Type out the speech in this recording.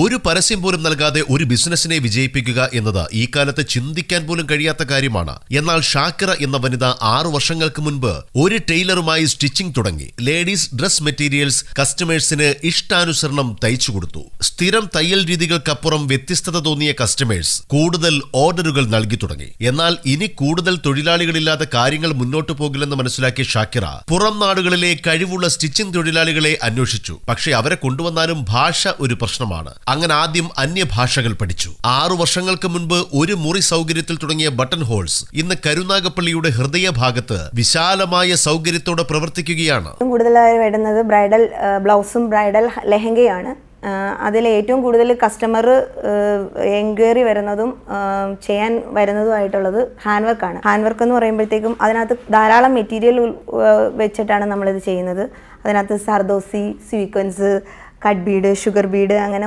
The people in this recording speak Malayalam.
ഒരു പരസ്യം പോലും നൽകാതെ ഒരു ബിസിനസിനെ വിജയിപ്പിക്കുക എന്നത് ഈ കാലത്ത് ചിന്തിക്കാൻ പോലും കഴിയാത്ത കാര്യമാണ്. എന്നാൽ ഷാക്കിറ എന്ന വനിത 6 വർഷങ്ങൾക്ക് മുൻപ് ഒരു ടൈലറുമായി സ്റ്റിച്ചിങ് തുടങ്ങി. ലേഡീസ് ഡ്രസ് മെറ്റീരിയൽസ് കസ്റ്റമേഴ്സിന് ഇഷ്ടാനുസരണം തയ്ച്ചു കൊടുത്തു. സ്ഥിരം തയ്യൽ രീതികൾക്കപ്പുറം വ്യത്യസ്തത തോന്നിയ കസ്റ്റമേഴ്സ് കൂടുതൽ ഓർഡറുകൾ നൽകി തുടങ്ങി. എന്നാൽ ഇനി കൂടുതൽ തൊഴിലാളികളില്ലാതെ കാര്യങ്ങൾ മുന്നോട്ടു പോകില്ലെന്ന് മനസ്സിലാക്കിയ ഷാക്കിറ പുറം നാടുകളിലെ കഴിവുള്ള സ്റ്റിച്ചിങ് തൊഴിലാളികളെ അന്വേഷിച്ചു. പക്ഷേ അവരെ കൊണ്ടുവന്നാലും ഭാഷ ഒരു പ്രശ്നമാണ്. അങ്ങനെ ആദ്യം അന്യഭാഷകൾ പഠിച്ചു. 6 വർഷങ്ങൾക്ക് മുൻപ് ഒരു മുറി സൗകര്യത്തിൽ തുടങ്ങിയ ബട്ടൺ ഹോൾസ് ഇന്ന് കരുനാഗപ്പള്ളിയുടെ ഹൃദയഭാഗത്ത് വിശാലമായ സൗകര്യത്തോടെ പ്രവർത്തിക്കുകയാണ്. കൂടുതലായി വരുന്നത് ബ്രൈഡൽ ബ്ലൗസും ബ്രൈഡൽ ലെഹങ്കയാണ്. അതിൽ ഏറ്റവും കൂടുതൽ കസ്റ്റമർ എൻക്വയറി വരുന്നതും ചെയ്യാൻ വരുന്നതുമായിട്ടുള്ളത് ഹാൻഡ് വർക്കാണ്. ഹാൻഡ് വർക്ക് എന്ന് പറയുമ്പോഴത്തേക്കും അതിനകത്ത് ധാരാളം മെറ്റീരിയൽ വെച്ചിട്ടാണ് നമ്മളിത് ചെയ്യുന്നത്. അതിനകത്ത് zardozi, sequence, cut Bede, sugar Bede, അങ്ങനെ